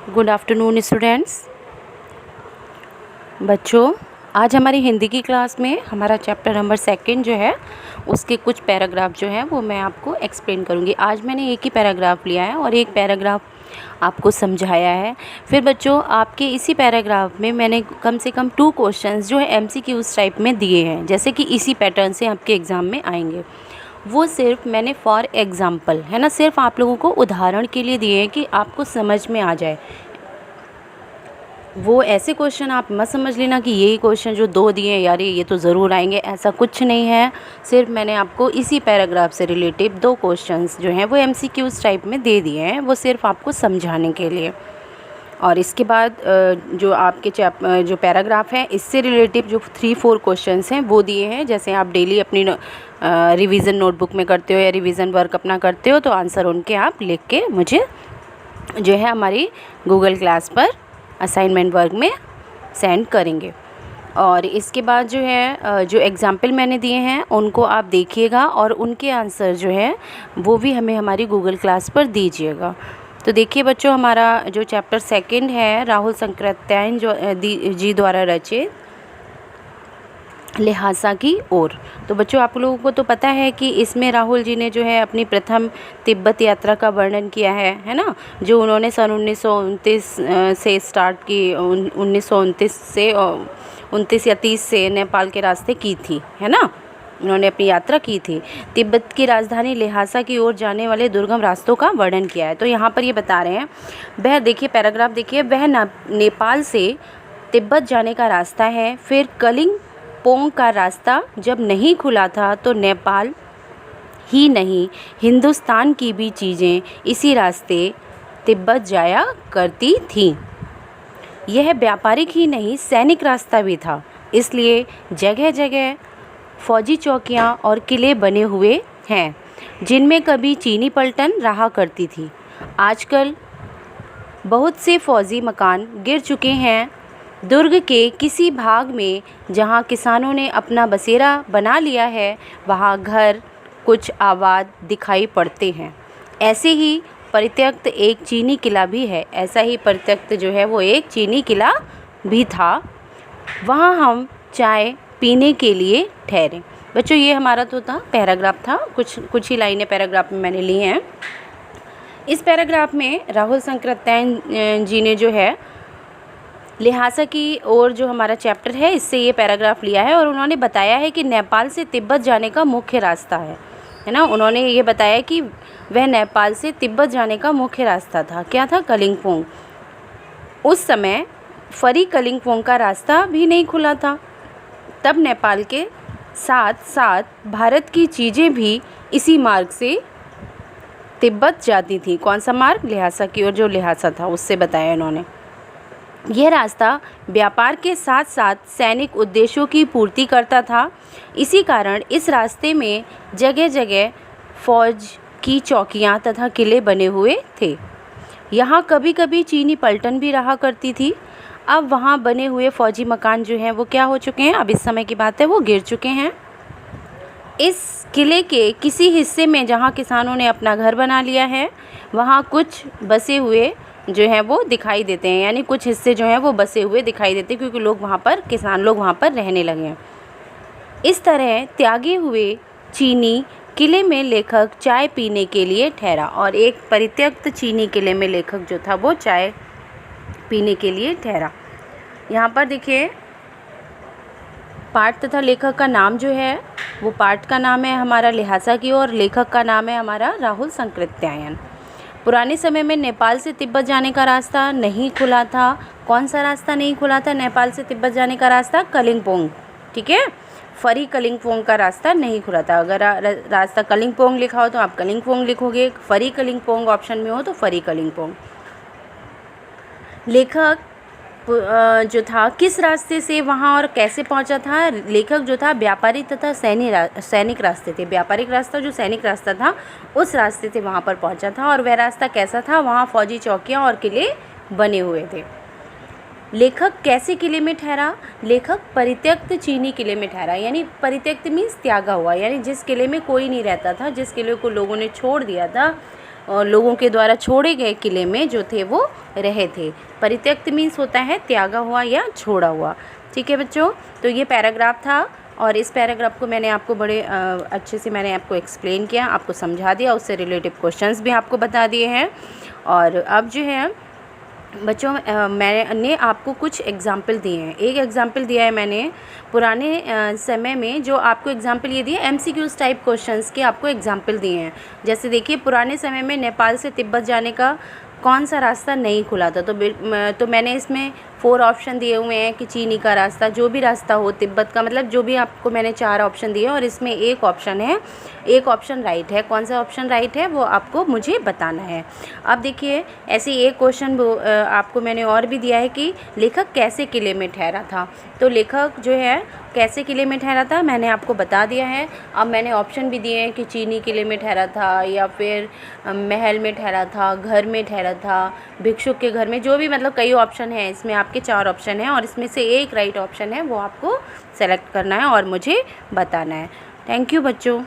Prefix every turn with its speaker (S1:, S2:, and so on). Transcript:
S1: Good afternoon students. बच्चों, आज हमारी हिंदी की क्लास में हमारा चैप्टर नंबर 2 जो है उसके कुछ पैराग्राफ जो है वो मैं आपको एक्सप्लेन करूँगी। आज मैंने एक ही पैराग्राफ लिया है और एक पैराग्राफ आपको समझाया है। फिर बच्चों, आपके इसी पैराग्राफ में मैंने कम से कम 2 क्वेश्चंस जो है एमसीक्यूज टाइप में दिए हैं, जैसे कि इसी पैटर्न से आपके एग्ज़ाम में आएंगे। वो सिर्फ मैंने फॉर एग्ज़ाम्पल है ना, सिर्फ आप लोगों को उदाहरण के लिए दिए हैं कि आपको समझ में आ जाए। वो ऐसे क्वेश्चन आप मत समझ लेना कि यही क्वेश्चन जो 2 दिए हैं यार ये तो ज़रूर आएंगे, ऐसा कुछ नहीं है। सिर्फ मैंने आपको इसी पैराग्राफ से रिलेटिव 2 क्वेश्चंस जो हैं वो एमसीक्यूज टाइप में दे दिए हैं, वो सिर्फ आपको समझाने के लिए। और इसके बाद जो आपके जो पैराग्राफ है इससे रिलेटिव जो 3-4 क्वेश्चंस हैं वो दिए हैं। जैसे आप डेली अपनी रिवीजन नोटबुक में करते हो या रिवीजन वर्क अपना करते हो, तो आंसर उनके आप लिख के मुझे जो है हमारी गूगल क्लास पर असाइनमेंट वर्क में सेंड करेंगे। और इसके बाद जो है जो एग्ज़ाम्पल मैंने दिए हैं उनको आप देखिएगा और उनके आंसर जो है वो भी हमें हमारी गूगल क्लास पर दीजिएगा। तो देखिए बच्चों, हमारा जो चैप्टर 2 है राहुल संकृत्यायन जी द्वारा रचित ल्हासा की ओर। तो बच्चों, आप लोगों को तो पता है कि इसमें राहुल जी ने जो है अपनी प्रथम तिब्बत यात्रा का वर्णन किया है ना, जो उन्होंने सन 1929 से स्टार्ट की, 1929 से 29 या 30 से नेपाल के रास्ते की थी, है ना। उन्होंने अपनी यात्रा की थी। तिब्बत की राजधानी ल्हासा की ओर जाने वाले दुर्गम रास्तों का वर्णन किया है। तो यहाँ पर ये बता रहे हैं, वह देखिए पैराग्राफ देखिए, वह नेपाल से तिब्बत जाने का रास्ता है। फिर कलिंपोंग का रास्ता जब नहीं खुला था तो नेपाल ही नहीं हिंदुस्तान की भी चीज़ें इसी रास्ते तिब्बत जाया करती थीं। यह व्यापारिक ही नहीं सैनिक रास्ता भी था, इसलिए जगह जगह फौजी चौकियां और किले बने हुए हैं, जिनमें कभी चीनी पलटन रहा करती थी। आजकल बहुत से फौजी मकान गिर चुके हैं। दुर्ग के किसी भाग में जहां किसानों ने अपना बसेरा बना लिया है, वहां घर कुछ आबाद दिखाई पड़ते हैं। ऐसे ही परित्यक्त एक चीनी किला भी है। ऐसा ही परित्यक्त जो है वो एक चीनी किला भी था। वहाँ हम चाय पीने के लिए ठहरे। बच्चों, ये हमारा तो था पैराग्राफ था, कुछ ही लाइनें पैराग्राफ में मैंने ली हैं। इस पैराग्राफ में राहुल संकृत्यायन जी ने जो है ल्हासा की ओर जो हमारा चैप्टर है इससे ये पैराग्राफ लिया है और उन्होंने बताया है कि नेपाल से तिब्बत जाने का मुख्य रास्ता है ना। उन्होंने ये बताया कि वह नेपाल से तिब्बत जाने का मुख्य रास्ता था। क्या था? कलिंपोंग। उस समय फरी कलिंपोंग का रास्ता भी नहीं खुला था। तब नेपाल के साथ साथ भारत की चीज़ें भी इसी मार्ग से तिब्बत जाती थी। कौन सा मार्ग? ल्हासा की ओर, जो ल्हासा था उससे बताया इन्होंने। यह रास्ता व्यापार के साथ साथ सैनिक उद्देश्यों की पूर्ति करता था। इसी कारण इस रास्ते में जगह जगह फौज की चौकियां तथा किले बने हुए थे। यहाँ कभी कभी चीनी पलटन भी रहा करती थी। अब वहाँ बने हुए फौजी मकान जो हैं वो क्या हो चुके हैं, अब इस समय की बात है, वो गिर चुके हैं। इस किले के किसी हिस्से में जहाँ किसानों ने अपना घर बना लिया है, वहाँ कुछ बसे हुए जो हैं वो दिखाई देते हैं, यानी कुछ हिस्से जो हैं वो बसे हुए दिखाई देते हैं, क्योंकि लोग वहाँ पर, किसान लोग वहाँ पर रहने लगे हैं। इस तरह त्यागे हुए चीनी किले में लेखक चाय पीने के लिए ठहरा। और एक परित्यक्त चीनी किले में लेखक जो था वो चाय पीने के लिए ठहरा। यहाँ पर देखिए पाठ तथा लेखक का नाम जो है वो, पाठ का नाम है हमारा ल्हासा की और लेखक का नाम है हमारा राहुल संकृत्यायन। पुराने समय में नेपाल से तिब्बत जाने का रास्ता नहीं खुला था। कौन सा रास्ता नहीं खुला था नेपाल से तिब्बत जाने का रास्ता? कलिंपोंग, ठीक है। फरी कलिंपोंग का रास्ता नहीं खुला था। अगर रास्ता कलिंपोंग लिखा हो तो आप कलिंपोंग लिखोगे, फरी कलिंपोंग ऑप्शन में हो तो फरी कलिंपोंग। लेखक जो था किस रास्ते से वहाँ और कैसे पहुँचा था? लेखक जो था व्यापारी तथा सैनिक रास्ते थे। व्यापारिक रास्ता जो सैनिक रास्ता था उस रास्ते से वहाँ पर पहुँचा था। और वह रास्ता कैसा था? वहाँ फौजी चौकियाँ और किले बने हुए थे। लेखक कैसे किले में ठहरा? लेखक परित्यक्त चीनी किले में ठहरा। यानी परित्यक्त मीन्स त्यागा हुआ, यानी जिस किले में कोई नहीं रहता था, जिस किले को लोगों ने छोड़ दिया था, लोगों के द्वारा छोड़े गए किले में जो थे वो रहे थे। परित्यक्त मीन्स होता है त्यागा हुआ या छोड़ा हुआ। ठीक है बच्चों, तो ये पैराग्राफ था और इस पैराग्राफ को मैंने आपको बड़े अच्छे से मैंने आपको एक्सप्लेन किया, आपको समझा दिया, उससे रिलेटिव क्वेश्चंस भी आपको बता दिए हैं। और अब जो है बच्चों मैंने आपको कुछ एग्जाम्पल दिए हैं। एक एग्जाम्पल दिया है मैंने पुराने समय में, जो आपको एग्जाम्पल ये दिए MCQs टाइप क्वेश्चंस के आपको एग्जाम्पल दिए हैं। जैसे देखिए, पुराने समय में नेपाल से तिब्बत जाने का कौन सा रास्ता नहीं खुला था, तो मैंने इसमें 4 ऑप्शन दिए हुए हैं कि चीनी का रास्ता, जो भी रास्ता हो तिब्बत का, मतलब जो भी आपको मैंने 4 ऑप्शन दिए और इसमें एक ऑप्शन राइट है। कौन सा ऑप्शन राइट है वो आपको मुझे बताना है। अब देखिए, ऐसे एक क्वेश्चन आपको मैंने और भी दिया है कि लेखक कैसे किले में ठहरा था। तो लेखक जो है कैसे किले में ठहरा था मैंने आपको बता दिया है। अब मैंने ऑप्शन भी दिए हैं कि चीनी किले में ठहरा था, या फिर महल में ठहरा था, घर में ठहरा था, भिक्षुक के घर में, जो भी मतलब कई ऑप्शन हैं। इसमें आपके 4 ऑप्शन हैं और इसमें से एक राइट ऑप्शन है, वो आपको सेलेक्ट करना है और मुझे बताना है। थैंक यू बच्चों।